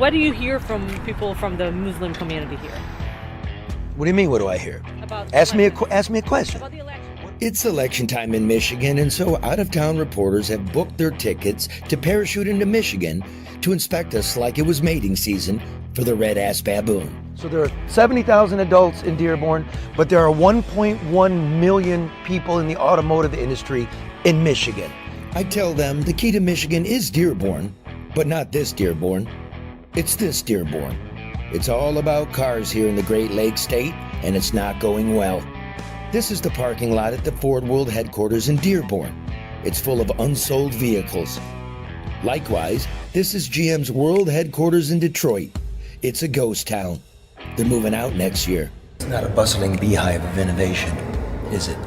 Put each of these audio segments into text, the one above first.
what do you hear from people from the Muslim community here? What do you mean, what do I hear? Ask me a question. About the election. It's election time in Michigan, and so out-of-town reporters have booked their tickets to parachute into Michigan to inspect us like it was mating season for the red-ass baboon. So there are 70,000 adults in Dearborn, but there are 1.1 million people in the automotive industry in Michigan. I tell them the key to Michigan is Dearborn, but not this Dearborn. It's this Dearborn. It's all about cars here in the Great Lakes State, and it's not going well. This is the parking lot at the Ford World headquarters in Dearborn. It's full of unsold vehicles. Likewise, this is GM's world headquarters in Detroit. It's a ghost town. They're moving out next year. It's not a bustling beehive of innovation, is it?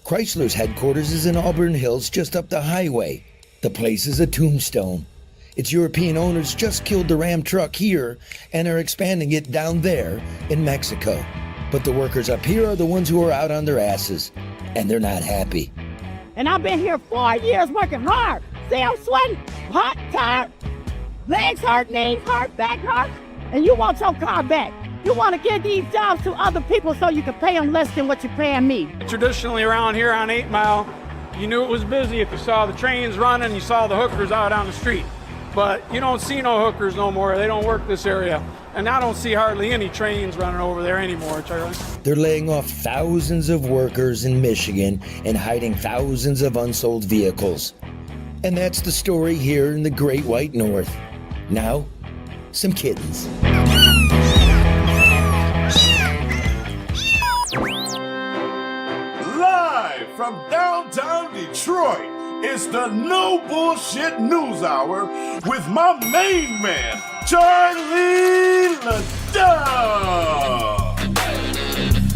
Chrysler's headquarters is in Auburn Hills, just up the highway. The place is a tombstone. Its European owners just killed the Ram truck here and are expanding it down there in Mexico. But the workers up here are the ones who are out on their asses, and they're not happy. And I've been here 4 years working hard. See, I'm sweating, hot, tired, legs hurt, knees hurt, back hurt, and you want your car back. You want to give these jobs to other people so you can pay them less than what you're paying me. Traditionally around here on 8 Mile, you knew it was busy if you saw the trains running, you saw the hookers out on the street. But you don't see no hookers no more. They don't work this area. And I don't see hardly any trains running over there anymore, Charlie. They're laying off thousands of workers in Michigan and hiding thousands of unsold vehicles. And that's the story here in the Great White North. Now, some kittens. Live from downtown Detroit, it's the No Bullshit News Hour with my main man, Charlie LeDuff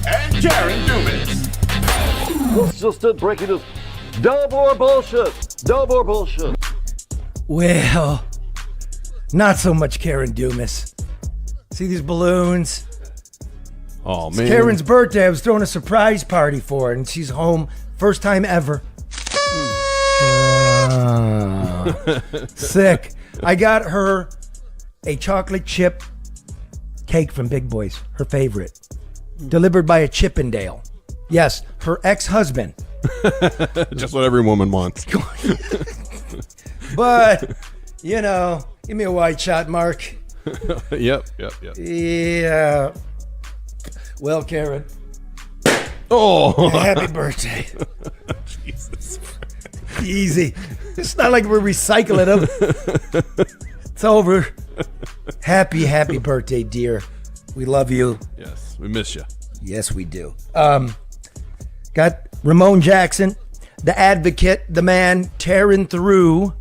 and Karen Dumas. It's just it, breaking news. Double or bullshit. Double or bullshit. Well, not so much Karen Dumas. See these balloons? Oh, It's man. Karen's birthday. I was throwing a surprise party for her, and she's home. First time ever. Sick. I got her a chocolate chip cake from Big Boys, her favorite. Delivered by a Chippendale. Yes, her ex-husband. Just what every woman wants. But, you know, give me a wide shot, Mark. Yep. Yeah. Well, Karen. Oh. Happy birthday. Jesus. Easy. It's not like we're recycling them. It's over. Happy birthday, dear. We love you. Yes, we miss you. Yes, we do. Got Ramon Jackson, the advocate, the man tearing through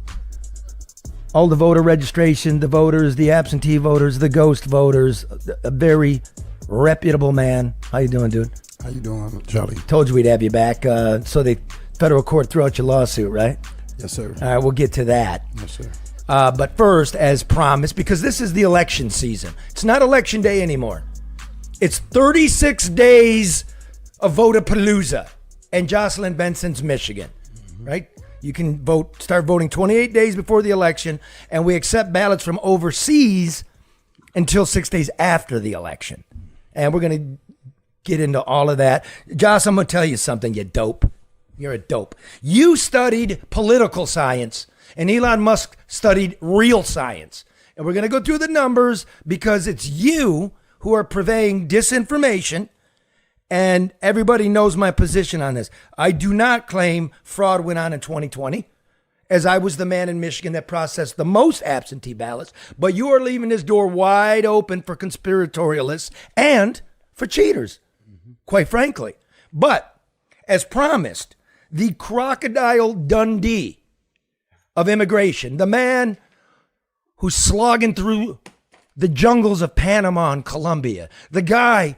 all the voter registration, the voters, the absentee voters, the ghost voters. A very reputable man. How you doing, dude? How you doing, Charlie? Told you we'd have you back. So the federal court threw out your lawsuit, right? Yes, sir. All right, we'll get to that. Yes, sir. But first, as promised, because this is the election season. It's not election day anymore. It's 36 days of Votapalooza in Jocelyn, Benson's Michigan, right? You can start voting 28 days before the election, and we accept ballots from overseas until 6 days after the election. And we're going to get into all of that. Joss, I'm going to tell you something, you dope. You're a dope. You studied political science, and Elon Musk studied real science. And we're going to go through the numbers because it's you who are purveying disinformation, and everybody knows my position on this. I do not claim fraud went on in 2020, as I was the man in Michigan that processed the most absentee ballots, but you are leaving this door wide open for conspiratorialists and for cheaters, quite frankly. But as promised, the Crocodile Dundee of immigration, the man who's slogging through the jungles of Panama and Colombia, the guy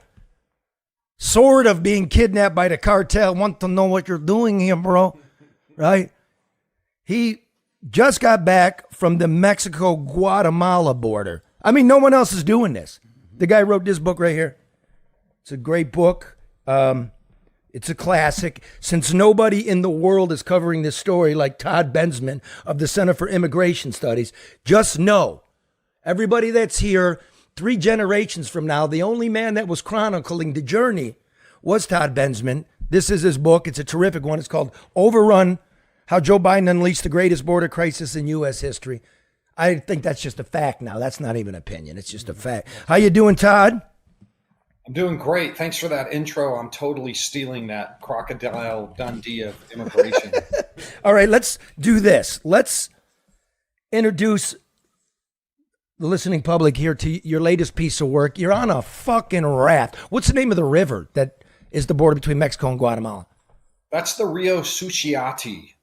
sort of being kidnapped by the cartel, want to know what you're doing here, bro, right? He just got back from the Mexico-Guatemala border. I mean, no one else is doing this. The guy wrote this book right here. It's a great book. It's a classic. Since nobody in the world is covering this story like Todd Bensman of the Center for Immigration Studies, just know, Everybody that's here 3 generations from now, the only man that was chronicling the journey was Todd Bensman. This is his book. It's a terrific one. It's called Overrun, How Joe Biden Unleashed the Greatest Border Crisis in U.S. History. I think that's just a fact now. That's not even opinion. It's just a fact. How you doing, Todd? I'm doing great. Thanks for that intro. I'm totally stealing that Crocodile Dundee of immigration. All right, let's do this. Let's introduce the listening public here to your latest piece of work. You're on a fucking raft. What's the name of the river that is the border between Mexico and Guatemala? That's the Rio Suchiati.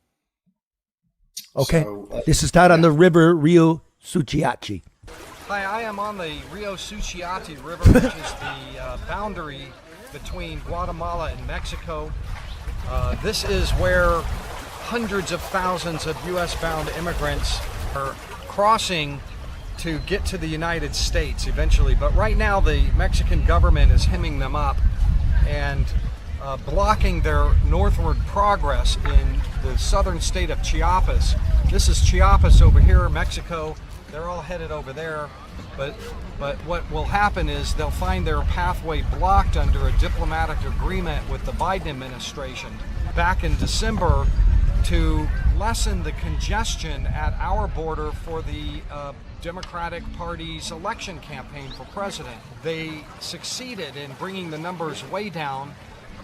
Okay. So, this is Todd on the river Rio Suchiati. Hi, I am on the Rio Suchiati River, which is the boundary between Guatemala and Mexico. This is where hundreds of thousands of U.S.-bound immigrants are crossing to get to the United States eventually. But right now, the Mexican government is hemming them up and blocking their northward progress in the southern state of Chiapas. This is Chiapas over here, Mexico. They're all headed over there. But what will happen is they'll find their pathway blocked under a diplomatic agreement with the Biden administration back in December to lessen the congestion at our border for the Democratic Party's election campaign for president. They succeeded in bringing the numbers way down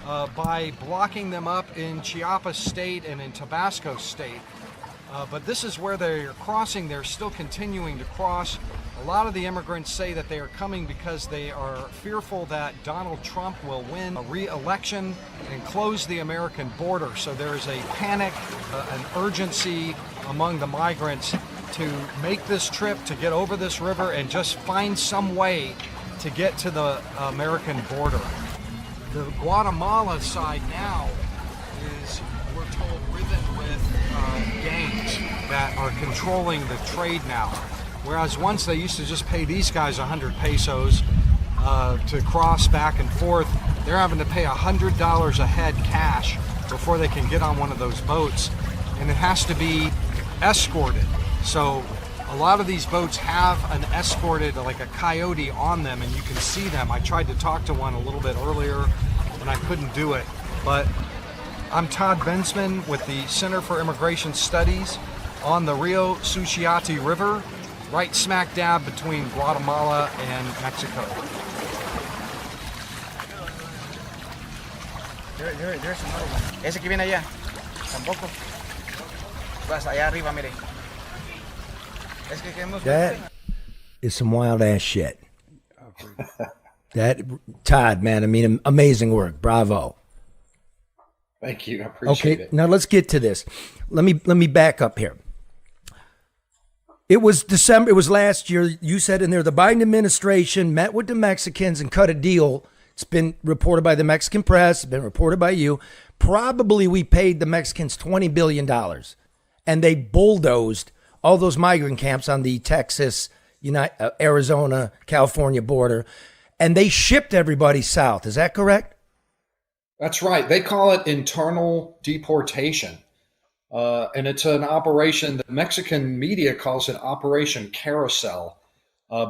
by blocking them up in Chiapas State and in Tabasco State. But this is where they're crossing. They're still continuing to cross. A lot of the immigrants say that they are coming because they are fearful that Donald Trump will win a re-election and close the American border. So there is a panic, an urgency among the migrants to make this trip, to get over this river and just find some way to get to the American border. The Guatemala side now is, we're told, riven with gangs that are controlling the trade now. Whereas once they used to just pay these guys 100 pesos to cross back and forth, they're having to pay $100 a head cash before they can get on one of those boats. And it has to be escorted. So a lot of these boats have an escorted, like a coyote on them, and you can see them. I tried to talk to one a little bit earlier and I couldn't do it. But I'm Todd Bensman with the Center for Immigration Studies on the Rio Suchiati River, right smack dab between Guatemala and Mexico. There's another one. Ese que viene allá, tampoco. Vas allá arriba, mire. That is some wild ass shit. That, Todd, man, I mean, amazing work. Bravo. Thank you. I appreciate it. Okay, now let's get to this. Let me back up here. It was December. It was last year. You said in there the Biden administration met with the Mexicans and cut a deal. It's been reported by the Mexican press. It's been reported by you. Probably we paid the Mexicans $20 billion, and they bulldozed all those migrant camps on the Texas, Arizona, California border, and they shipped everybody south. Is that correct? That's right. They call it internal deportation. And it's an operation, the Mexican media calls it Operation Carousel,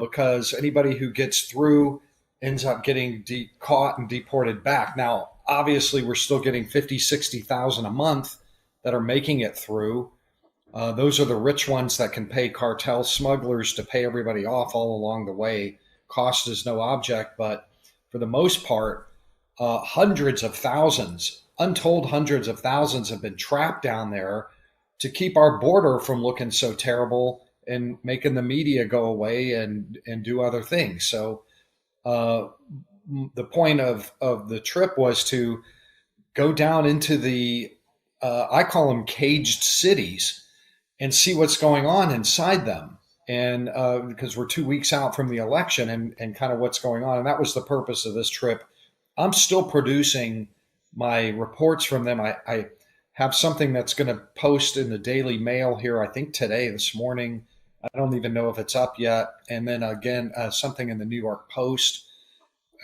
because anybody who gets through ends up getting caught and deported back. Now, obviously, we're still getting 50, 60,000 a month that are making it through. Those are the rich ones that can pay cartel smugglers to pay everybody off all along the way. Cost is no object, but for the most part, hundreds of thousands, untold hundreds of thousands have been trapped down there to keep our border from looking so terrible and making the media go away and do other things. So the point of the trip was to go down into the, I call them caged cities, and see what's going on inside them. And because we're 2 weeks out from the election and kind of what's going on. And that was the purpose of this trip. I'm still producing my reports from them. I have something that's going to post in the Daily Mail here, I think today, this morning. I don't even know if it's up yet. And then again, something in the New York Post.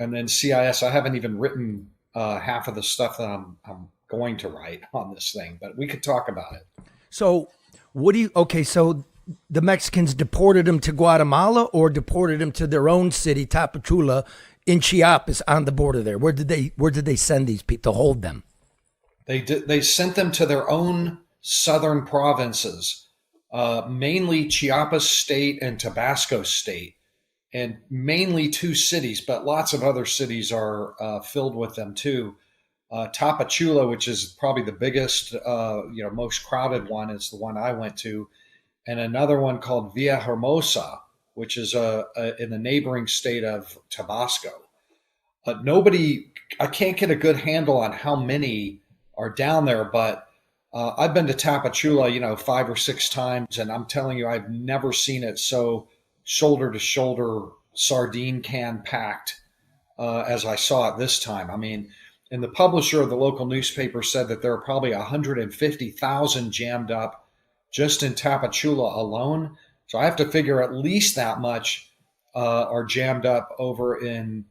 And then CIS. I haven't even written half of the stuff that I'm going to write on this thing, but we could talk about it. So what do you, okay, so the Mexicans deported them to Guatemala or deported them to their own city, Tapachula, in Chiapas on the border there? Where did they send these people to hold them? They sent them to their own southern provinces, mainly Chiapas State and Tabasco State, and mainly 2 cities, but lots of other cities are filled with them too. Tapachula, which is probably the biggest, most crowded one, is the one I went to, and another one called Villahermosa, which is in the neighboring state of Tabasco. I can't get a good handle on how many are down there, but I've been to Tapachula, 5 or 6 times, and I'm telling you, I've never seen it so shoulder to shoulder, sardine can packed as I saw it this time. I mean, and the publisher of the local newspaper said that there are probably 150,000 jammed up just in Tapachula alone. So I have to figure at least that much are jammed up over in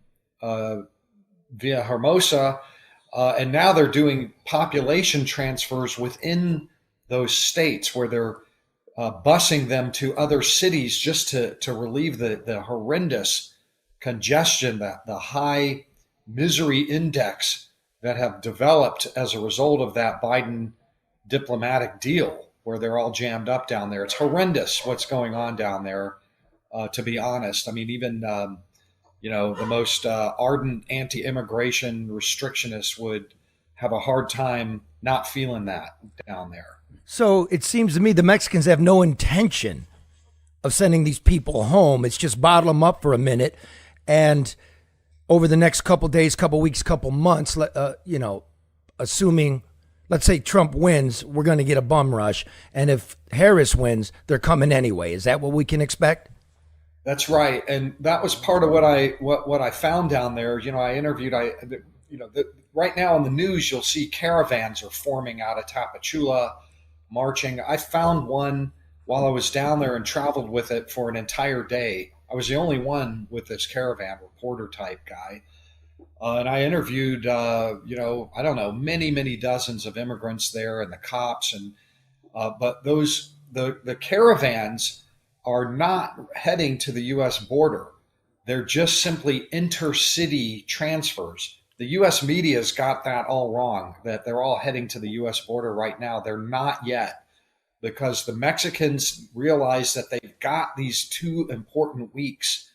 Villahermosa. And now they're doing population transfers within those states where they're busing them to other cities just to relieve the horrendous congestion, the high misery index that have developed as a result of that Biden diplomatic deal, where they're all jammed up down there. It's horrendous what's going on down there, to be honest. I mean, even, the most ardent anti-immigration restrictionists would have a hard time not feeling that down there. So it seems to me the Mexicans have no intention of sending these people home. It's just bottle them up for a minute, and over the next couple days, couple weeks, couple months, assuming, let's say Trump wins, we're going to get a bum rush. And if Harris wins, they're coming anyway. Is that what we can expect? That's right. And that was part of what I found down there. I interviewed, right now in the news, you'll see caravans are forming out of Tapachula, marching. I found one while I was down there and traveled with it for an entire day. I was the only one with this caravan reporter type guy. And I interviewed, many, many dozens of immigrants there and the cops. But the caravans are not heading to the U.S. border. They're just simply intercity transfers. The U.S. media's got that all wrong, that they're all heading to the U.S. border right now. They're not yet, because the Mexicans realize that they've got these 2 important weeks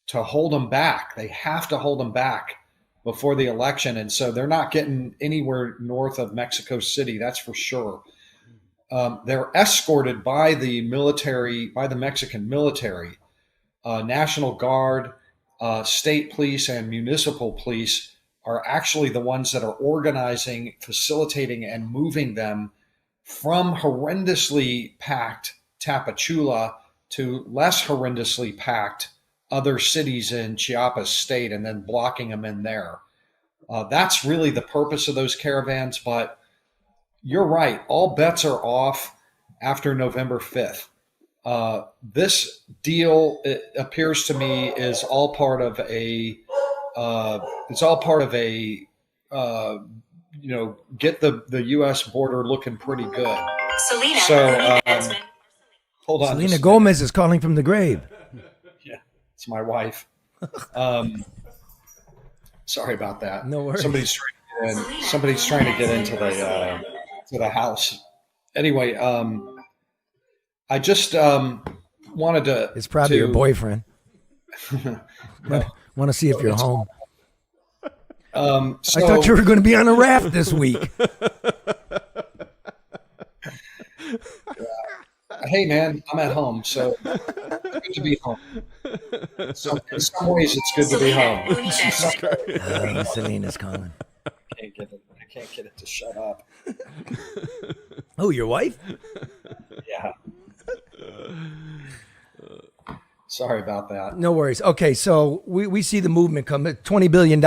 to hold them back. They have to hold them back before the election. And so they're not getting anywhere north of Mexico City, that's for sure. They're escorted by the military, by the Mexican military, National Guard, state police, and municipal police are actually the ones that are organizing, facilitating, and moving them from horrendously packed Tapachula to less horrendously packed other cities in Chiapas State, and then blocking them in there. That's really the purpose of those caravans. But you're right, all bets are off after November 5th. This deal, it appears to me, is all part of a get the U.S. border looking pretty good. Hold on. Selena Gomez is calling from the grave. Yeah, it's my wife. Sorry about that. No worries. Somebody's trying to get into the house. Anyway, I just wanted to. It's probably your boyfriend. Want to see if you're home. I thought you were going to be on a raft this week. Hey, man, I'm at home, so it's good to be home. So in some ways, it's good to be home. Selena's calling. I can't get it to shut up. Oh, your wife? Yeah. Sorry about that. No worries. Okay, so we see the movement come. $20 billion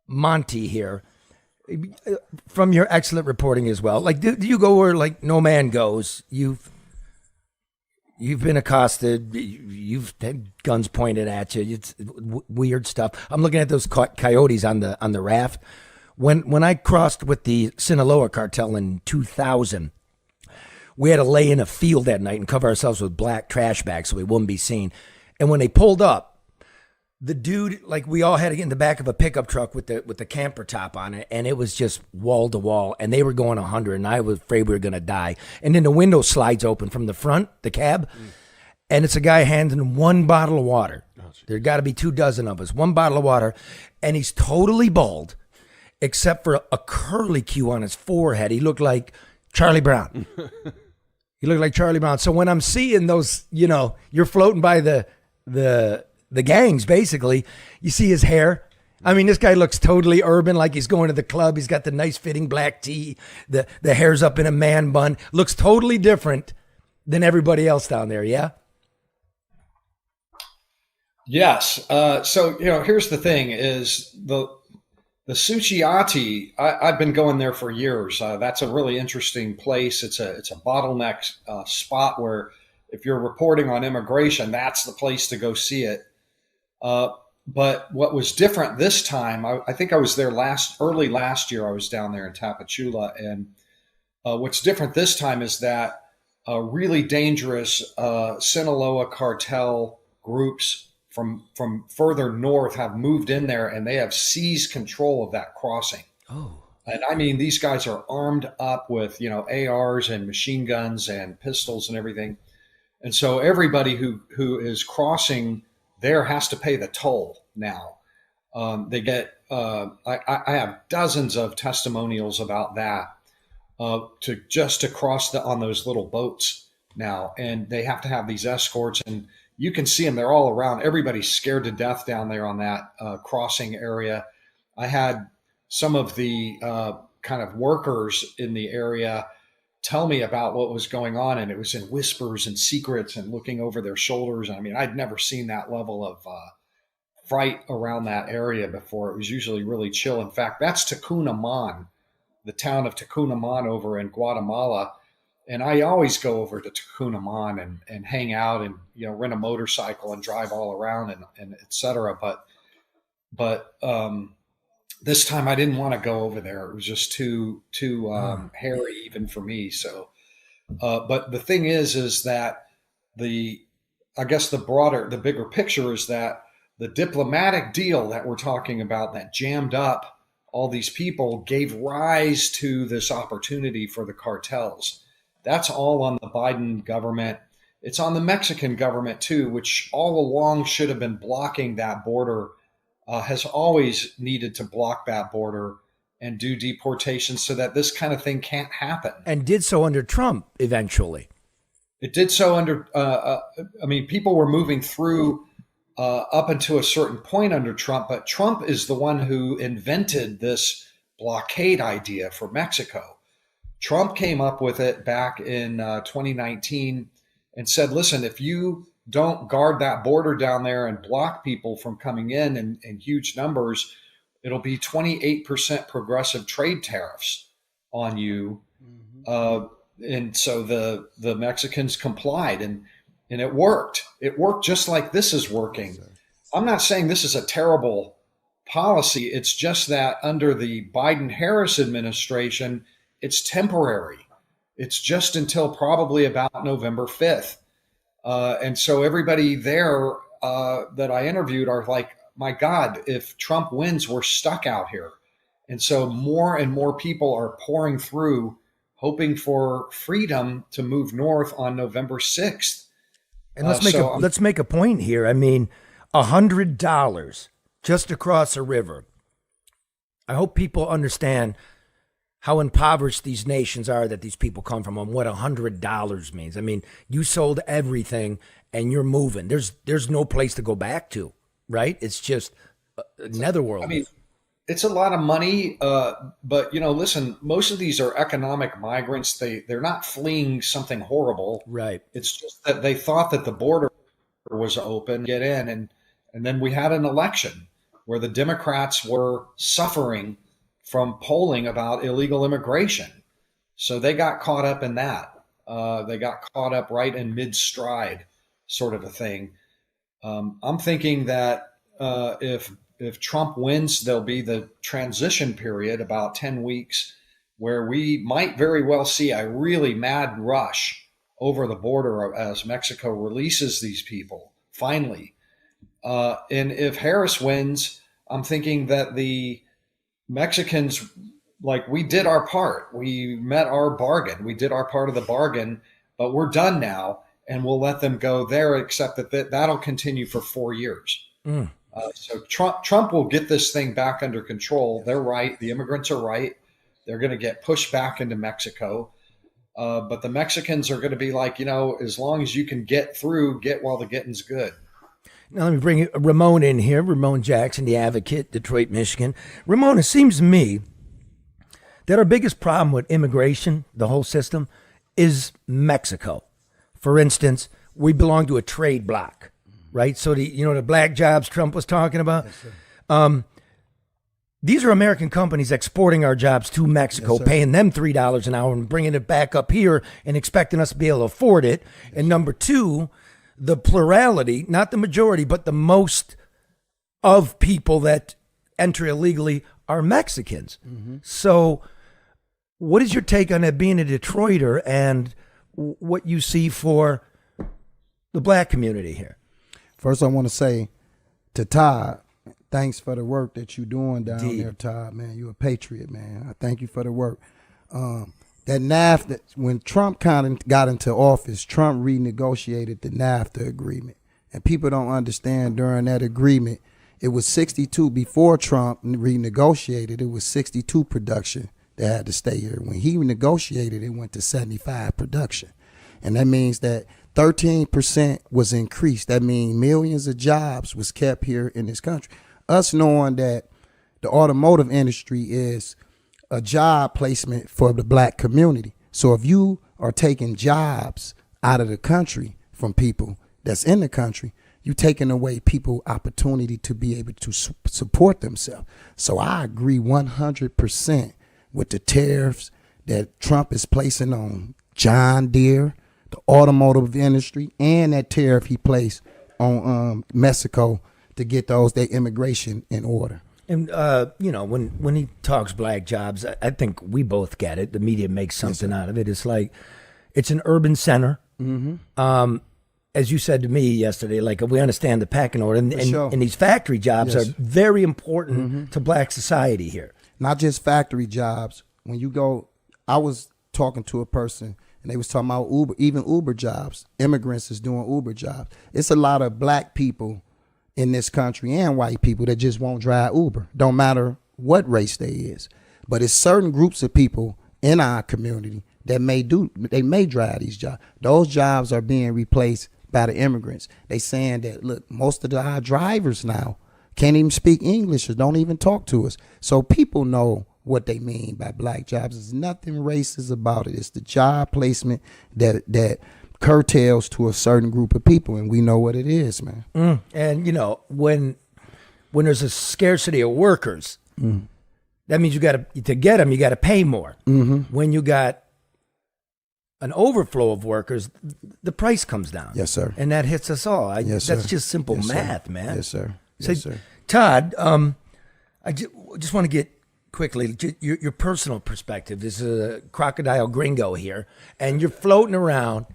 Monty here. From your excellent reporting as well. Like, do you go where like no man goes? You've been accosted. You've had guns pointed at you. It's weird stuff. I'm looking at those coyotes on the raft. When I crossed with the Sinaloa cartel in 2000, We had to lay in a field that night and cover ourselves with black trash bags so we wouldn't be seen. And when they pulled up, the dude, like we all had to get in the back of a pickup truck with the camper top on it, and it was just wall to wall, and they were going 100, and I was afraid we were going to die. And then the window slides open from the front, the cab, and it's a guy handing one bottle of water. There got to be 24 of us, one bottle of water, and he's totally bald, except for a curly Q on his forehead. He looked like Charlie Brown. He looked like Charlie Brown. So when I'm seeing those, you're floating by the gangs, basically, you see his hair. I mean, this guy looks totally urban, like he's going to the club. He's got the nice fitting black tee. The hair's up in a man bun. Looks totally different than everybody else down there, yeah? Yes. So, here's the thing is the Suchiati, I've been going there for years. That's a really interesting place. It's a bottleneck spot where if you're reporting on immigration, that's the place to go see it. But what was different this time, I think I was there early last year. I was down there in Tapachula, and what's different this time is that really dangerous Sinaloa cartel groups from further north have moved in there, and they have seized control of that crossing. Oh. And I mean, these guys are armed up with, ARs and machine guns and pistols and everything. And so everybody who is crossing there has to pay the toll now. They get, I have dozens of testimonials about that, to cross on those little boats now. And they have to have these escorts, and you can see them. They're all around. Everybody's scared to death down there on that crossing area. I had some of the kind of workers in the area tell me about what was going on, and it was in whispers and secrets and looking over their shoulders. I mean, I'd never seen that level of fright around that area before. It was usually really chill. In fact, that's Tucunaman, the town of Tucunaman over in Guatemala. And I always go over to Tucunaman and hang out and, rent a motorcycle and drive all around and et cetera. But this time I didn't want to go over there. It was just too hairy even for me. So, but the thing is that I guess the bigger picture is that the diplomatic deal that we're talking about that jammed up all these people gave rise to this opportunity for the cartels. That's all on the Biden government. It's on the Mexican government too, which all along should have been blocking that border, has always needed to block that border and do deportations so that this kind of thing can't happen. And did so under Trump eventually. It did so under, people were moving through up until a certain point under Trump, but Trump is the one who invented this blockade idea for Mexico. Trump came up with it back in 2019 and said, listen, if you don't guard that border down there and block people from coming in huge numbers, it'll be 28% progressive trade tariffs on you. And so the Mexicans complied, and it worked. It worked just like this is working. I'm not saying this is a terrible policy. It's just that under the Biden-Harris administration, it's temporary. It's just until probably about November 5th. And so everybody there that I interviewed are like, my God, if Trump wins, we're stuck out here. And so more and more people are pouring through, hoping for freedom to move north on November 6th. And let's make a point here. I mean, $100 just across a river. I hope people understand how impoverished these nations are that these people come from, and what $100 means. I mean, you sold everything and you're moving. There's no place to go back to, right? It's just netherworld. I mean, it's a lot of money, but listen, most of these are economic migrants. They're not fleeing something horrible. Right. It's just that they thought that the border was open, get in, and then we had an election where the Democrats were suffering from polling about illegal immigration. So they got caught up in that. They got caught up right in mid-stride sort of a thing. I'm thinking that if Trump wins, there'll be the transition period, about 10 weeks, where we might very well see a really mad rush over the border as Mexico releases these people finally. And if Harris wins, I'm thinking that the Mexicans, like, we did our part. We met our bargain. We did our part of the bargain, but we're done now, and we'll let them go there, except that that'll continue for 4 years. So Trump will get this thing back under control. They're right. The immigrants are right. They're going to get pushed back into Mexico. But the Mexicans are going to be like, as long as you can get through, get while the getting's good. Now let me bring Ramon in here. Ramon Jackson, the Advocate, Detroit, Michigan. Ramon, it seems to me that our biggest problem with immigration, the whole system, is Mexico. For instance, we belong to a trade bloc, right? So the black jobs Trump was talking about. Yes, these are American companies exporting our jobs to Mexico, yes, paying them $3 an hour and bringing it back up here and expecting us to be able to afford it. Yes. And number two, the plurality, not the majority, but the most of people that enter illegally are Mexicans. Mm-hmm. So what is your take on that, being a Detroiter, and what you see for the black community here? First, I want to say to Todd, thanks for the work that you're doing down there, Todd, man. You're a patriot, man. I thank you for the work. That NAFTA, when Trump kind of got into office, Trump renegotiated the NAFTA agreement. And people don't understand, during that agreement, it was 62. Before Trump renegotiated, it was 62 production that had to stay here. When he renegotiated, it went to 75 production. And that means that 13% was increased. That means millions of jobs was kept here in this country. Us knowing that the automotive industry is a job placement for the black community. So if you are taking jobs out of the country from people that's in the country, you're taking away people opportunity to be able to support themselves. So I agree 100% with the tariffs that Trump is placing on John Deere, the automotive industry, and that tariff he placed on Mexico to get their immigration in order. And, when he talks black jobs, I think we both get it. The media makes something out of it. It's like, it's an urban center. Mm-hmm. As you said to me yesterday, like, we understand the pecking order. And these factory jobs are very important to black society here. Not just factory jobs. When you go, I was talking to a person, and they was talking about Uber, even Uber jobs. Immigrants is doing Uber jobs. It's a lot of black people in this country and white people that just won't drive Uber. Don't matter what race they is. But it's certain groups of people in our community that may drive these jobs. Those jobs are being replaced by the immigrants. They saying that, look, most of our drivers now can't even speak English or don't even talk to us. So people know what they mean by black jobs. There's nothing racist about it. It's the job placement that curtails to a certain group of people, and we know what it is, man. And when there's a scarcity of workers, that means to get them, you got to pay more. When you got an overflow of workers, the price comes down. Yes, sir. And that hits us all. Yes, that's sir. just simple math, sir. man. Yes, sir. Yes, sir. Todd, I just want to get quickly your personal perspective. This is a crocodile gringo here, and you're floating around,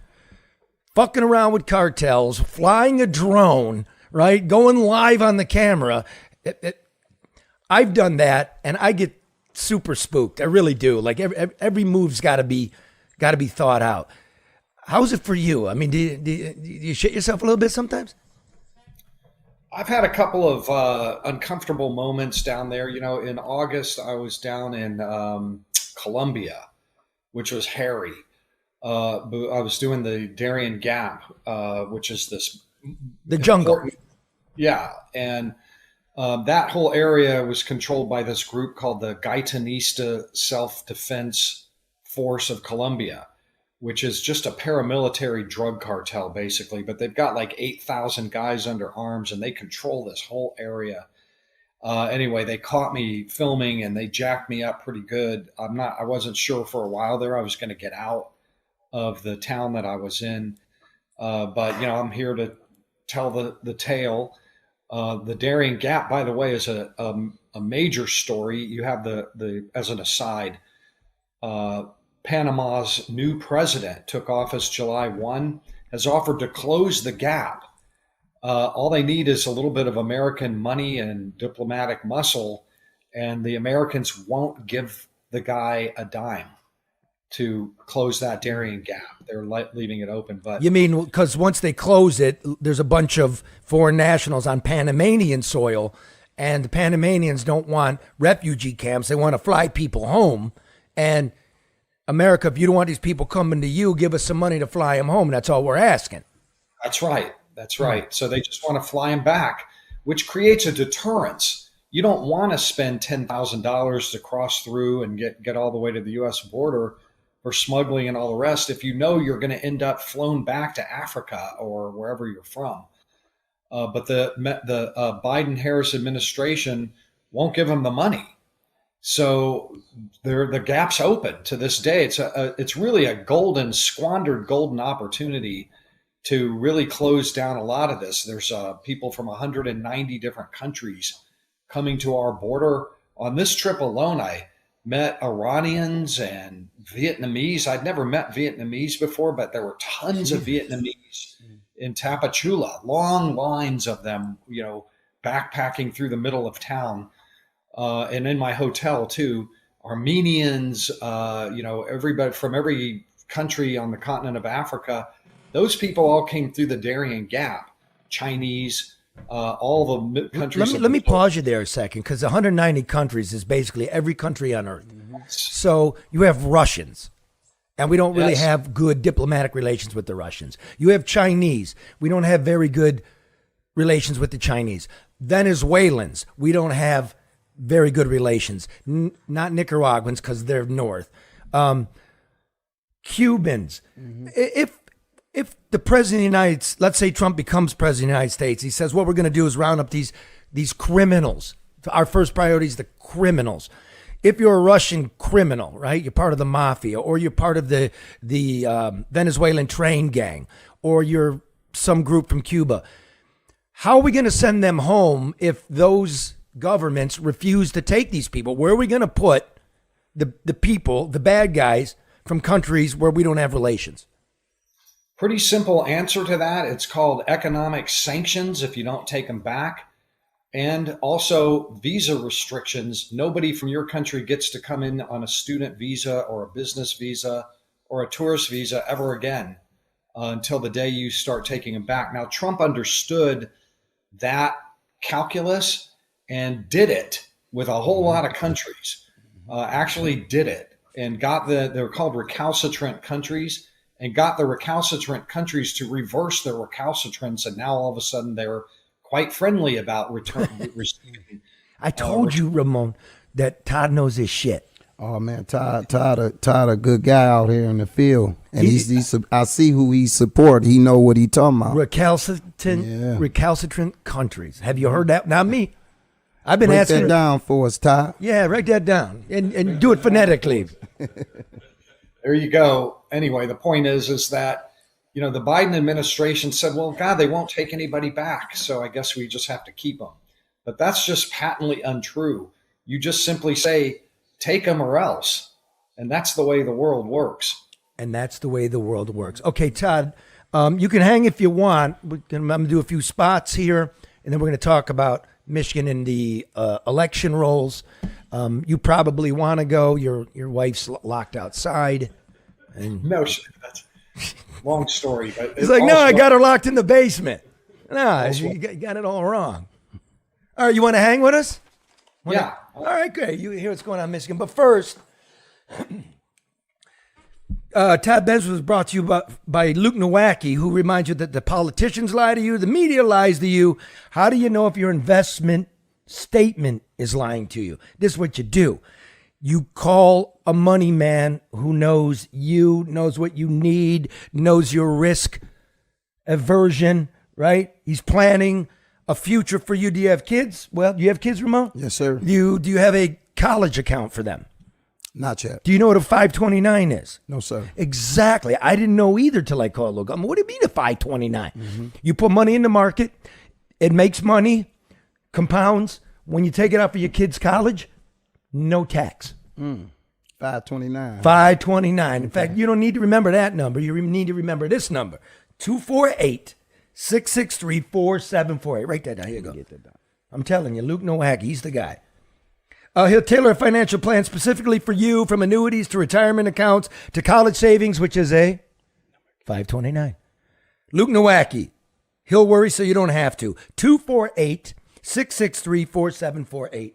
fucking around with cartels, flying a drone, right? Going live on the camera. I've done that, and I get super spooked. I really do. Like, every move's got to be thought out. How's it for you? I mean, do you shit yourself a little bit sometimes? I've had a couple of uncomfortable moments down there. In August, I was down in Colombia, which was hairy. I was doing the Darien Gap, which is the jungle. Yeah. And that whole area was controlled by this group called the Gaitanista Self-Defense Force of Colombia, which is just a paramilitary drug cartel, basically. But they've got like 8,000 guys under arms, and they control this whole area. Anyway, they caught me filming, and they jacked me up pretty good. I wasn't sure for a while there I was going to get out of the town that I was in. But I'm here to tell the tale. The Darien Gap, by the way, is a major story. You have the as an aside, Panama's new president took office July 1, has offered to close the gap. All they need is a little bit of American money and diplomatic muscle, and the Americans won't give the guy a dime to close that Darien Gap. They're leaving it open. But you mean because once they close it, there's a bunch of foreign nationals on Panamanian soil, and the Panamanians don't want refugee camps. They want to fly people home. And America, if you don't want these people coming to you, give us some money to fly them home. That's all we're asking. That's right. That's right. So they just want to fly them back, which creates a deterrence. You don't want to spend $10,000 to cross through and get all the way to the U.S. border for smuggling and all the rest if you know you're going to end up flown back to Africa or wherever you're from. But the Biden-Harris administration won't give them the money. So the gap's open to this day. It's really a squandered golden opportunity to really close down a lot of this. There's people from 190 different countries coming to our border. On this trip alone, I met Iranians and Vietnamese. I'd never met Vietnamese before, but there were tons of Vietnamese in Tapachula, long lines of them, backpacking through the middle of town. And in my hotel too, Armenians, everybody from every country on the continent of Africa. Those people all came through the Darien Gap. Chinese, all the countries. Let me pause you there a second, because 190 countries is basically every country on earth. So you have Russians, and we don't really have good diplomatic relations with the Russians. You have Chinese. We don't have very good relations with the Chinese. Venezuelans, we don't have very good relations. Not Nicaraguans, because they're north. Cubans. If the president of the United States, let's say Trump becomes president of the United States, he says, what we're going to do is round up these criminals. Our first priority is the criminals. If you're a Russian criminal, right, you're part of the mafia, or you're part of the Venezuelan train gang, or you're some group from Cuba, how are we going to send them home if those governments refuse to take these people? Where are we going to put the people, the bad guys from countries where we don't have relations? Pretty simple answer to that. It's called economic sanctions if you don't take them back. And also visa restrictions. Nobody from your country gets to come in on a student visa or a business visa or a tourist visa ever again until the day you start taking them back. Now, Trump understood that calculus and did it with a whole lot of countries, actually did it and got they're called recalcitrant countries, and got the recalcitrant countries to reverse their recalcitrance. And now all of a sudden they're quite friendly about receiving. I told you, Ramon, that Todd knows his shit. Oh man, Todd a good guy out here in the field, and he's I see who he support. He know what he talking about. Recalcitrant countries. Have you heard that? Not me. I've been asking. Write that down for us, Todd. Yeah, write that down and do it phonetically. There you go. Anyway, the point is that, the Biden administration said, well, God, they won't take anybody back. So I guess we just have to keep them. But that's just patently untrue. You just simply say, take them or else. And that's the way the world works. Okay, Todd, you can hang if you want. I'm going to do a few spots here, and then we're going to talk about Michigan in the election rolls. You probably want to go. Your wife's locked outside. And no, that's long story. But he's like, no, I got her locked in the basement. No, you got it all wrong. All right, you want to hang with us? Yeah. All right, great. You hear what's going on in Michigan. But first, Todd Bensman was brought to you by Luke Nowacki, who reminds you that the politicians lie to you, the media lies to you. How do you know if your investment statement is lying to you? This is what you do. You call a money man who knows you, knows what you need, knows your risk aversion, right? He's planning a future for you. Do you have kids? Well, do you have kids, Ramon? Yes, sir. Do you have a college account for them? Not yet. Do you know what a 529 is? No, sir. Exactly. I didn't know either till I called Logan. What do you mean a 529? Mm-hmm. You put money in the market, it makes money, compounds. When you take it out for your kid's college, no tax. 529. 529. In fact, you don't need to remember that number. You need to remember this number. 248-663-4748. Write that down. Here you go. Get that down. I'm telling you, Luke Nowacki, he's the guy. He'll tailor a financial plan specifically for you, from annuities to retirement accounts to college savings, which is a 529. Luke Nowacki. He'll worry so you don't have to. 248-663-4748.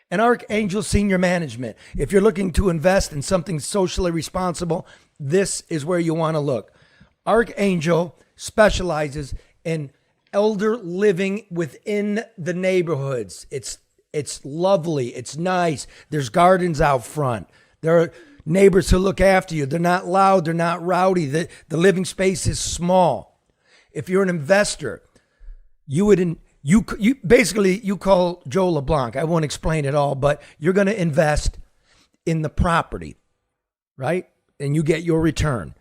And Archangel Senior Management. If you're looking to invest in something socially responsible, this is where you want to look. Archangel specializes in elder living within the neighborhoods. It's lovely. It's nice. There's gardens out front. There are neighbors who look after you. They're not loud. They're not rowdy. The living space is small. If you're an investor, you call Joe LeBlanc. I won't explain it all, but you're going to invest in the property, right? And you get your return.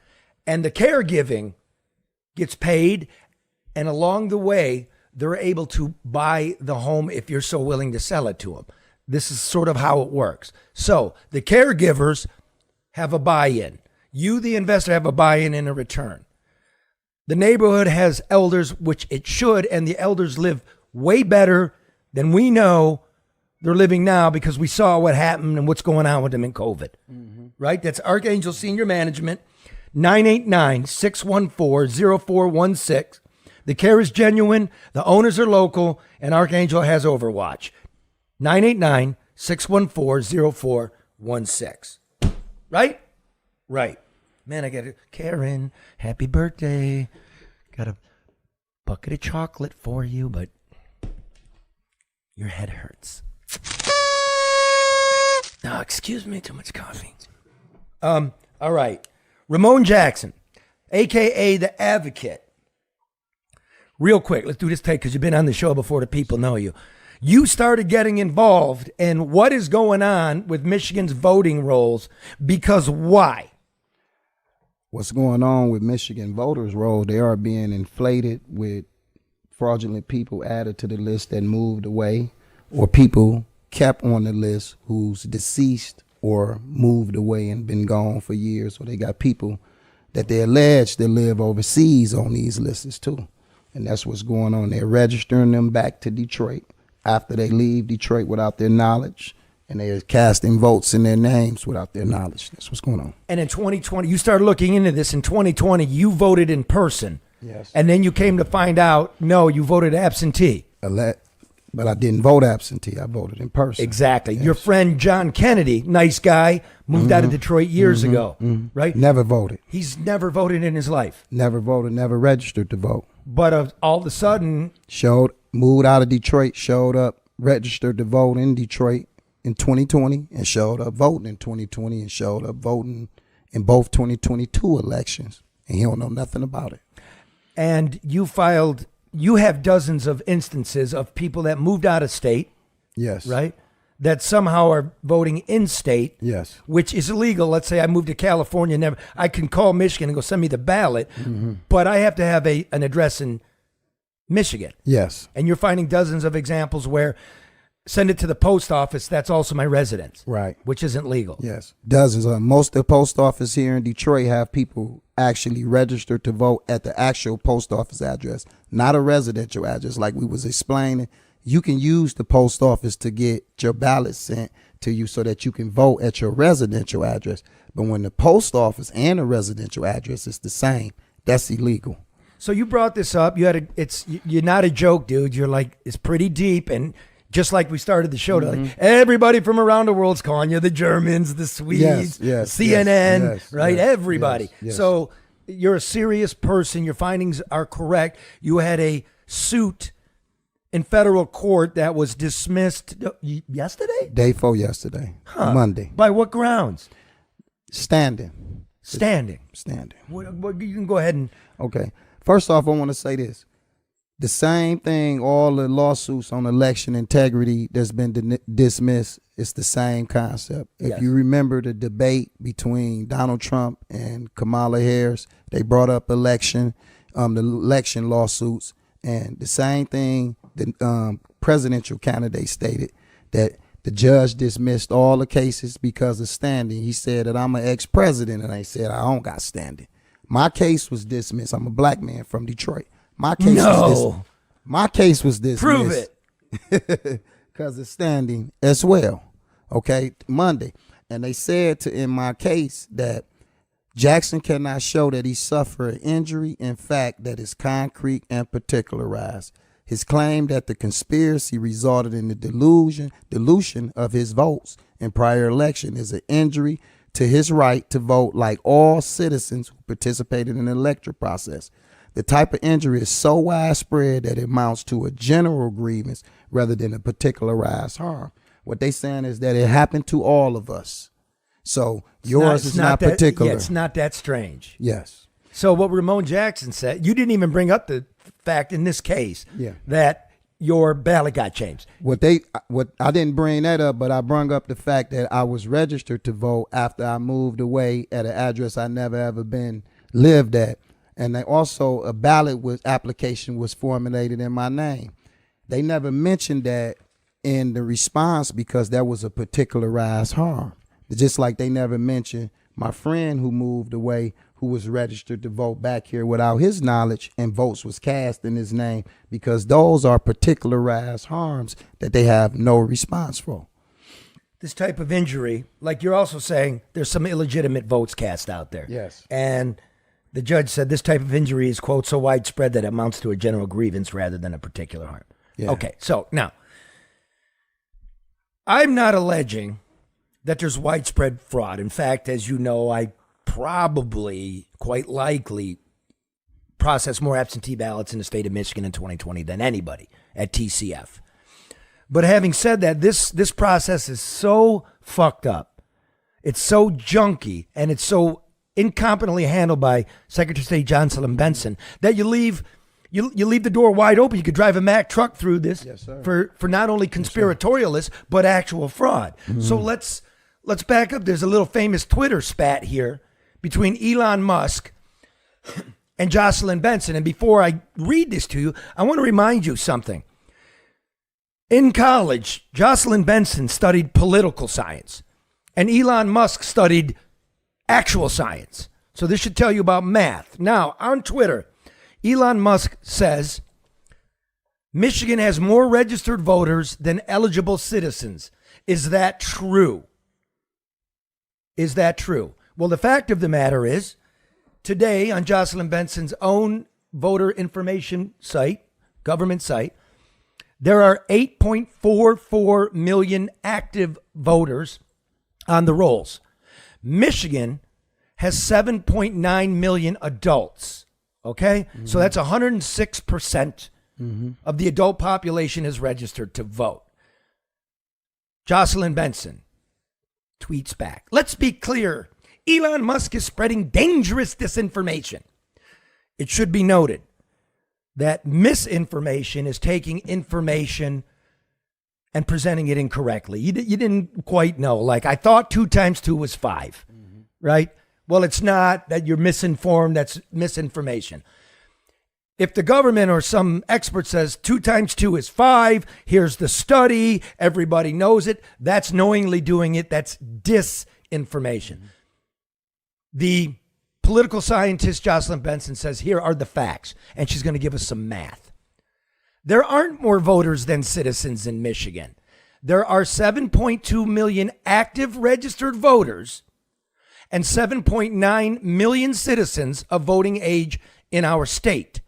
And the caregiving gets paid, and along the way, they're able to buy the home if you're so willing to sell it to them. This is sort of how it works. So the caregivers have a buy-in. You, the investor, have a buy-in and a return. The neighborhood has elders, which it should, and the elders live way better than we know they're living now, because we saw what happened and what's going on with them in COVID. Mm-hmm. Right? That's Archangel Senior Management, 989-614-0416. The care is genuine, the owners are local, and Archangel has Overwatch. 989-614-0416. Right? Right. Man, I got a Karen, happy birthday. Got a bucket of chocolate for you, but your head hurts. No, excuse me, too much coffee. All right. Ramon Jackson, a.k.a. The Advocate. Real quick, let's do this take, because you've been on the show before, the people know you. You started getting involved in what is going on with Michigan's voting rolls, because why? What's going on with Michigan voters' rolls? They are being inflated with fraudulent people added to the list that moved away, or people kept on the list who's deceased or moved away and been gone for years. So they got people that they allege that live overseas on these lists too. And that's what's going on. They're registering them back to Detroit after they leave Detroit without their knowledge. And they're casting votes in their names without their knowledge. That's what's going on. And in 2020, you started looking into this. In 2020, you voted in person. Yes. And then you came to find out, no, you voted absentee. But I didn't vote absentee. I voted in person. Exactly. Yes. Your friend John Kennedy, nice guy, moved out of Detroit years ago, right? Never voted. He's never voted in his life. Never voted, never registered to vote. But all of a sudden... Moved out of Detroit, showed up, registered to vote in Detroit in 2020, and showed up voting in 2020, and showed up voting in both 2022 elections. And he don't know nothing about it. And you have dozens of instances of people that moved out of state. Yes. Right? That somehow are voting in state. Yes. Which is illegal. Let's say I moved to California. I can call Michigan and go, send me the ballot. But I have to have an address in Michigan. Yes. And you're finding dozens of examples where send it to the post office. That's also my residence. Right. Which isn't legal. Yes. Dozens of them. Most of the post office here in Detroit have people actually registered to vote at the actual post office address, not a residential address like we was explaining. You can use the post office to get your ballot sent to you so that you can vote at your residential address. But when the post office and the residential address is the same, that's illegal. So you brought this up. You're not a joke, dude. You're like, it's pretty deep. And just like we started the show, like, everybody from around the world's calling you, the Germans, the Swedes, CNN, right? Everybody. Yes. So you're a serious person. Your findings are correct. You had a suit in federal court that was dismissed yesterday? Day 4 yesterday, Monday. By what grounds? Standing. What, you can go ahead and... Okay. First off, I want to say this. The same thing, all the lawsuits on election integrity that's been dismissed, it's the same concept. If you remember the debate between Donald Trump and Kamala Harris, they brought up the election lawsuits, and the same thing the presidential candidate stated, that The judge dismissed all the cases because of standing. He said that I'm an ex-president, and I said I don't got standing. My case was dismissed. I'm a black man from Detroit. My case was dismissed. Prove it. Because of standing as well. Okay, Monday. And they said in my case that Jackson cannot show that he suffered an injury, in fact, that is concrete and particularized. His claim that the conspiracy resulted in the dilution of his votes in prior election is an injury to his right to vote like all citizens who participated in the electoral process. The type of injury is so widespread that it amounts to a general grievance rather than a particularized harm. What they saying is that it happened to all of us. So yours is not particular. Yeah, it's not that strange. Yes. So what Ramon Jackson said, you didn't even bring up the fact in this case that your ballot got changed. What I didn't bring that up, but I brought up the fact that I was registered to vote after I moved away at an address I never ever lived at. And they also a ballot application was formulated in my name. They never mentioned that in the response because that was a particularized harm. Just like they never mentioned my friend who moved away, who was registered to vote back here without his knowledge, and votes was cast in his name, because those are particularized harms that they have no response for. This type of injury, like you're also saying, there's some illegitimate votes cast out there. Yes. And the judge said this type of injury is, quote, so widespread that it amounts to a general grievance rather than a particular harm. Yeah. Okay, so now, I'm not alleging that there's widespread fraud. In fact, as you know, I probably, quite likely, processed more absentee ballots in the state of Michigan in 2020 than anybody at TCF. But having said that, this process is so fucked up, it's so junky, and it's so incompetently handled by Secretary of State Jocelyn Benson that you leave the door wide open. You could drive a Mack truck through this for not only conspiratorialists, but actual fraud. Mm-hmm. So let's back up. There's a little famous Twitter spat here between Elon Musk and Jocelyn Benson. And before I read this to you, I want to remind you something. In college, Jocelyn Benson studied political science, and Elon Musk studied actual science. So this should tell you about math. Now, on Twitter, Elon Musk says, Michigan has more registered voters than eligible citizens. Is that true? Is that true? Well, the fact of the matter is, today on Jocelyn Benson's own voter information site, government site, there are 8.44 million active voters on the rolls. Michigan has 7.9 million adults. Okay? Mm-hmm. So that's 106% of the adult population is registered to vote. Jocelyn Benson tweets back, let's be clear. Elon Musk is spreading dangerous disinformation. It should be noted that misinformation is taking information and presenting it incorrectly. You didn't quite know. Like, I thought 2 times 2 was 5, right? Well, it's not. That you're misinformed. That's misinformation. If the government or some expert says 2 times 2 is 5, here's the study, everybody knows it, that's knowingly doing it. That's disinformation. The political scientist Jocelyn Benson says, here are the facts, and she's going to give us some math. There aren't more voters than citizens in Michigan. There are 7.2 million active registered voters and 7.9 million citizens of voting age in our state.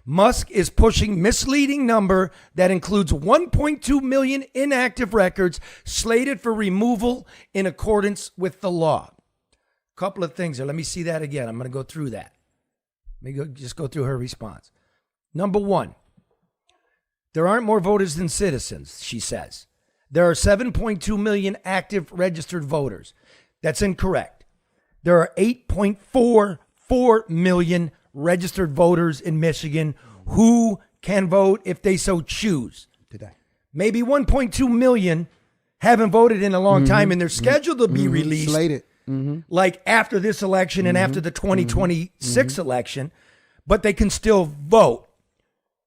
Musk is pushing misleading number that includes 1.2 million inactive records slated for removal in accordance with the law. Couple of things here. Let me see that again. I'm going to go through that. Let me just go through her response. Number 1, there aren't more voters than citizens, she says. There are 7.2 million active registered voters. That's incorrect. There are 8.44 million registered voters in Michigan who can vote if they so choose. Today. Maybe 1.2 million haven't voted in a long time, and they're scheduled to be released. Slated. Like after this election and after the 2026 election, but they can still vote.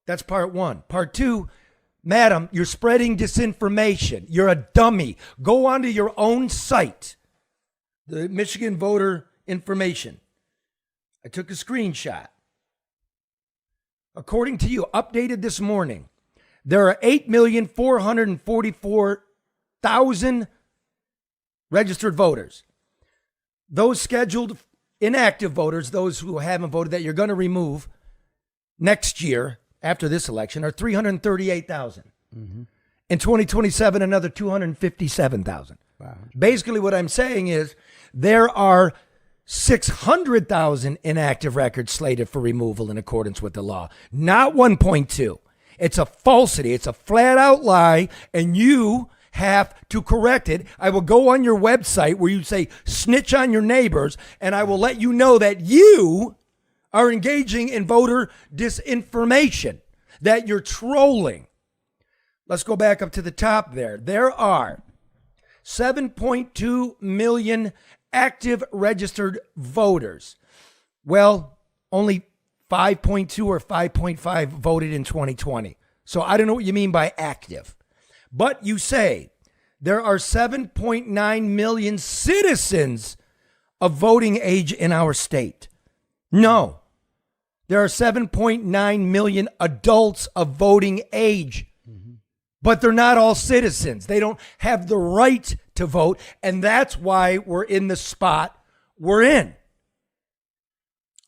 That's part 1. Part 2, Madam, you're spreading disinformation. You're a dummy. Go onto your own site, the Michigan voter information. I took a screenshot. According to you, updated this morning, there are 8,444,000 registered voters. Those scheduled inactive voters, those who haven't voted that you're going to remove next year after this election, are 338,000. In 2027, another 257,000. Wow. Basically, what I'm saying is there are 600,000 inactive records slated for removal in accordance with the law, not 1.2. It's a falsity. It's a flat out lie, and you have to correct it. I will go on your website where you say snitch on your neighbors, and I will let you know that you are engaging in voter disinformation, that you're trolling. Let's go back up to the top there. There are 7.2 million active registered voters. Well, only 5.2 or 5.5 voted in 2020. So I don't know what you mean by active. But you say there are 7.9 million citizens of voting age in our state. No, there are 7.9 million adults of voting age. But they're not all citizens. They don't have the right to vote. And that's why we're in the spot we're in.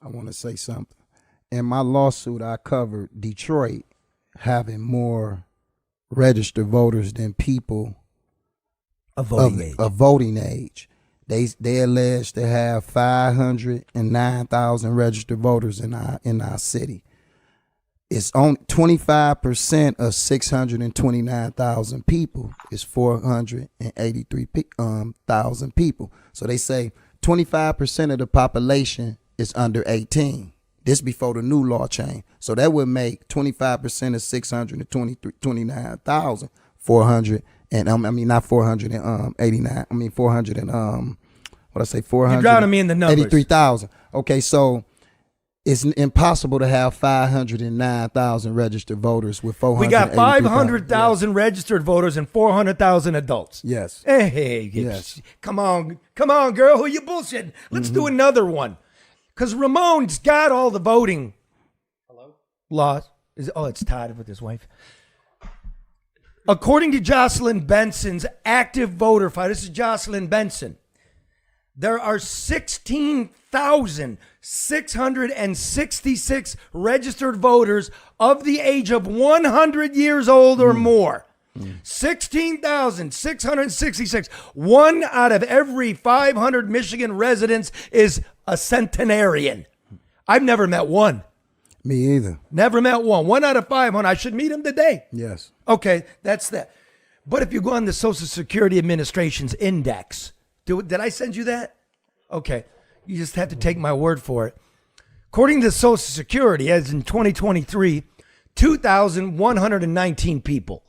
I want to say something. In my lawsuit, I covered Detroit having more registered voters than people of voting age. They allege to have 509,000 registered voters in our city. It's on 25% of 629,000 people is 483,000 people. So they say 25% of the population is under 18. This before the new law change. So that would make 25% of 629,000 400 and not 489. 400 and what I say 400. You're drowning me in the numbers. 83,000. Okay, so it's impossible to have 509,000 registered voters with 400. We got 500,000 registered voters and 400,000 adults. Yes. Hey, yes. Come on, girl. Who you bullshitting? Let's do another one. Because Ramon's got all the voting laws. It's Todd with his wife. According to Jocelyn Benson's active voter file, this is Jocelyn Benson, there are 16,666 registered voters of the age of 100 years old or more. 16,666. One out of every 500 Michigan residents is a centenarian. I've never met one. Me either. Never met one. One out of 500. I should meet him today. Yes. Okay, that's that. But if you go on the Social Security Administration's index, did I send you that? Okay. You just have to take my word for it. According to Social Security, as in 2023, 2,119 people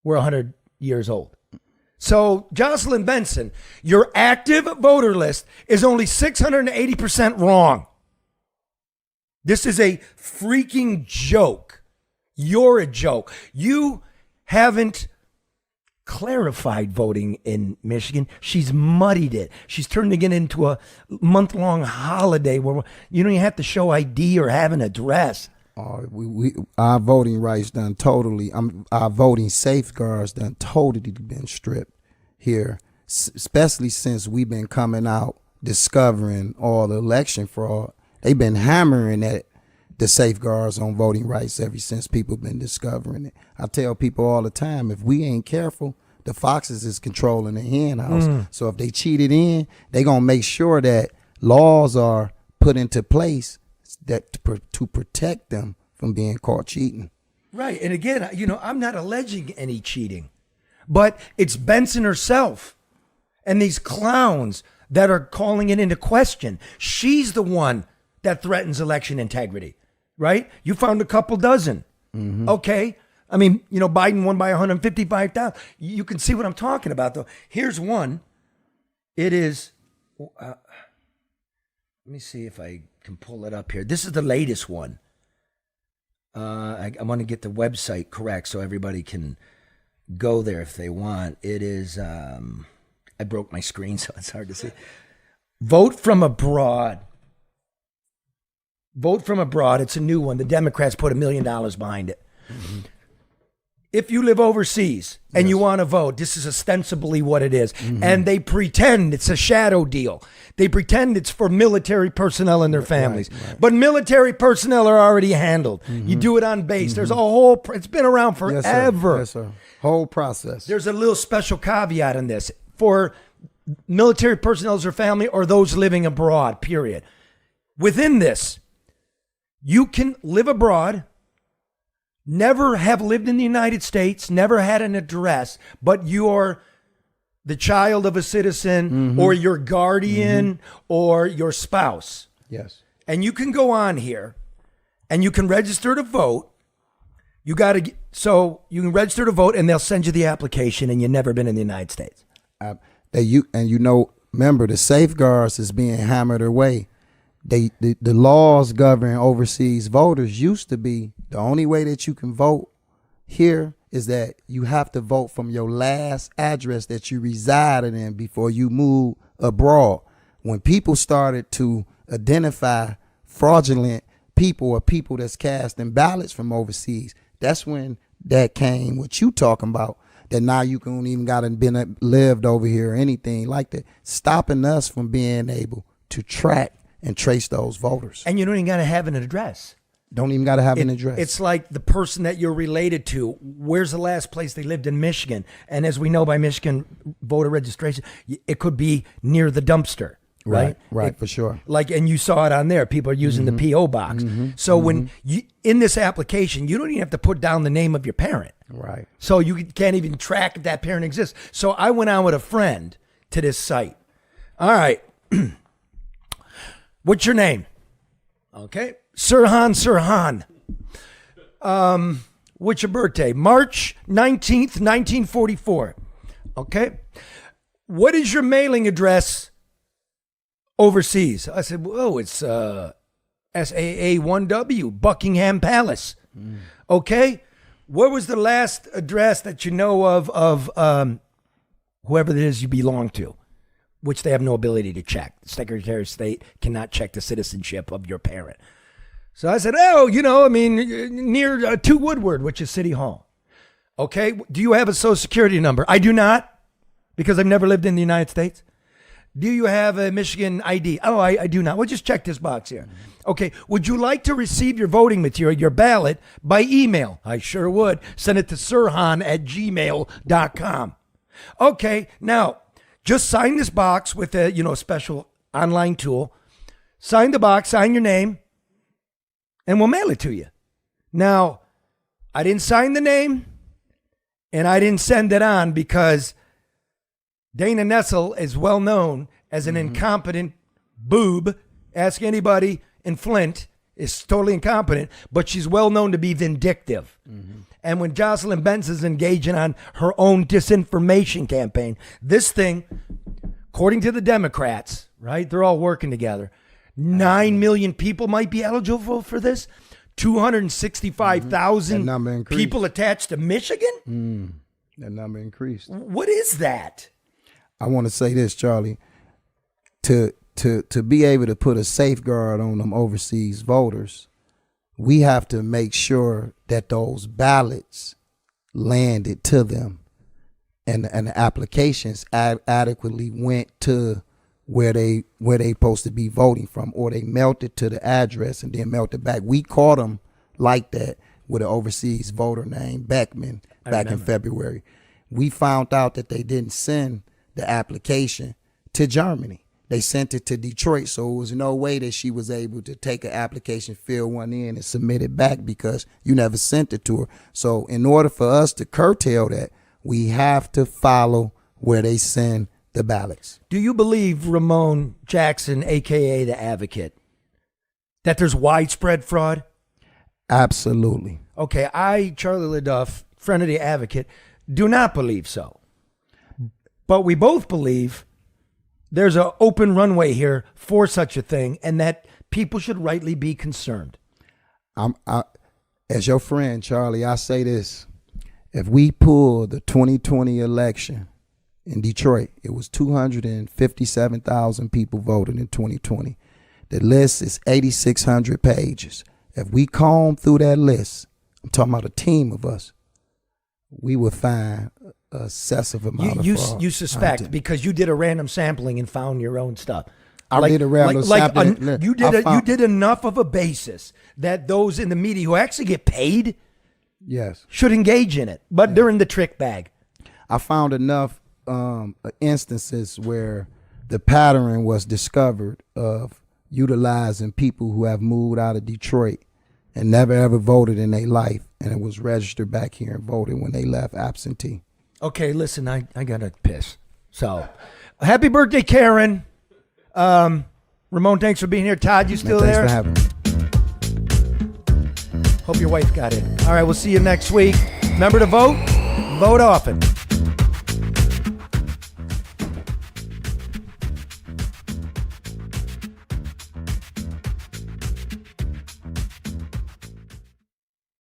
were 100 years old. So, Jocelyn Benson, your active voter list is only 680% wrong. This is a freaking joke. You're a joke. You haven't clarified voting in Michigan. She's muddied it. She's turning it into a month-long holiday where you don't even have to show ID or have an address. Our voting rights done totally, our voting safeguards done totally been stripped here, especially since we've been coming out discovering all the election fraud. They've been hammering at the safeguards on voting rights ever since people been discovering it. I tell people all the time, if we ain't careful, the foxes is controlling the hen house. So if they cheated in, they gonna make sure that laws are put into place that to protect them from being caught cheating. Right. And again, I'm not alleging any cheating, but it's Benson herself and these clowns that are calling it into question. She's the one that threatens election integrity, right? You found a couple dozen. Okay. I mean, Biden won by 155,000. You can see what I'm talking about, though. Here's one. It is, let me see if I can pull it up here. This is the latest one. I want to get the website correct so everybody can go there if they want. It is, I broke my screen, so it's hard to see. Vote from Abroad. Vote from Abroad. It's a new one. The Democrats put $1 million behind it. Mm-hmm. If you live overseas and you want to vote, this is ostensibly what it is. Mm-hmm. And they pretend it's a shadow deal. They pretend it's for military personnel and their families. Right. But military personnel are already handled. Mm-hmm. You do it on base. Mm-hmm. There's a whole, it's been around forever. Yes, sir. Whole process. There's a little special caveat in this. For military personnel or family or those living abroad, period. Within this, you can live abroad, never have lived in the United States, never had an address, but you're the child of a citizen or your guardian or your spouse. Yes. And you can go on here and you can register to vote. You can register to vote and they'll send you the application and you've never been in the United States. Remember the safeguards is being hammered away. The laws governing overseas voters used to be the only way that you can vote here is that you have to vote from your last address that you resided in before you move abroad. When people started to identify fraudulent people or people that's casting ballots from overseas, that's when that came, what you talking about, that now you don't even got to lived over here or anything like that, stopping us from being able to track and trace those voters. And you don't even got to have an address. Don't even got to have an address. It's like the person that you're related to. Where's the last place they lived in Michigan? And as we know by Michigan voter registration, it could be near the dumpster, right? Right, for sure. And you saw it on there. People are using the P.O. box. So when you, in this application, you don't even have to put down the name of your parent. Right. So you can't even track if that parent exists. So I went on with a friend to this site. All right. What's your name? Okay. Sirhan. What's your birthday? March 19th, 1944. Okay. What is your mailing address overseas? I said, oh, it's SAA1W, Buckingham Palace. Okay. What was the last address that you know of whoever it is you belong to? Which they have no ability to check. The Secretary of State cannot check the citizenship of your parent. So I said, near 2 Woodward, which is City Hall. Okay, do you have a Social Security number? I do not, because I've never lived in the United States. Do you have a Michigan ID? Oh, I do not. Well, just check this box here. Okay, would you like to receive your voting material, your ballot, by email? I sure would. Send it to sirhan@gmail.com. Okay, now, just sign this box with a special online tool. Sign the box, sign your name, and we'll mail it to you. Now, I didn't sign the name, and I didn't send it on because Dana Nessel is well known as an incompetent boob. Ask anybody in Flint, is totally incompetent, but she's well known to be vindictive. And when Jocelyn Benson's engaging on her own disinformation campaign, this thing, according to the Democrats, right, they're all working together, 9 million people might be eligible for this. 265,000 people attached to Michigan? That number increased. What is that? I want to say this, Charlie. To be able to put a safeguard on them overseas voters, we have to make sure that those ballots landed to them and the applications adequately went to where they supposed to be voting from, or they mailed it to the address and then mailed it back. We caught them like that with an overseas voter named Beckman back in February. We found out that they didn't send the application to Germany. They sent it to Detroit, so it was no way that she was able to take an application, fill one in, and submit it back because you never sent it to her. So in order for us to curtail that, we have to follow where they send the ballots. Do you believe, Ramon Jackson, a.k.a. the Advocate, that there's widespread fraud? Absolutely. Okay, I, Charlie LeDuff, friend of the Advocate, do not believe so. But we both believe there's an open runway here for such a thing and that people should rightly be concerned. as your friend, Charlie, I say this. If we pull the 2020 election in Detroit, it was 257,000 people voted in 2020. The list is 8,600 pages. If we comb through that list, I'm talking about a team of us, we would find an excessive amount of fraud. You suspect content. because you did a random sampling and found your own stuff. I did a random sampling. You did enough of a basis that those in the media who actually get paid should engage in it, but they're in the trick bag. I found enough instances where the pattern was discovered of utilizing people who have moved out of Detroit and never ever voted in their life, and it was registered back here and voted when they left absentee. Okay, listen, I gotta piss. So, happy birthday, Karen. Ramon, thanks for being here. Todd, you still there? Thanks for having me. Hope your wife got it. All right, we'll see you next week. Remember to vote. Vote often.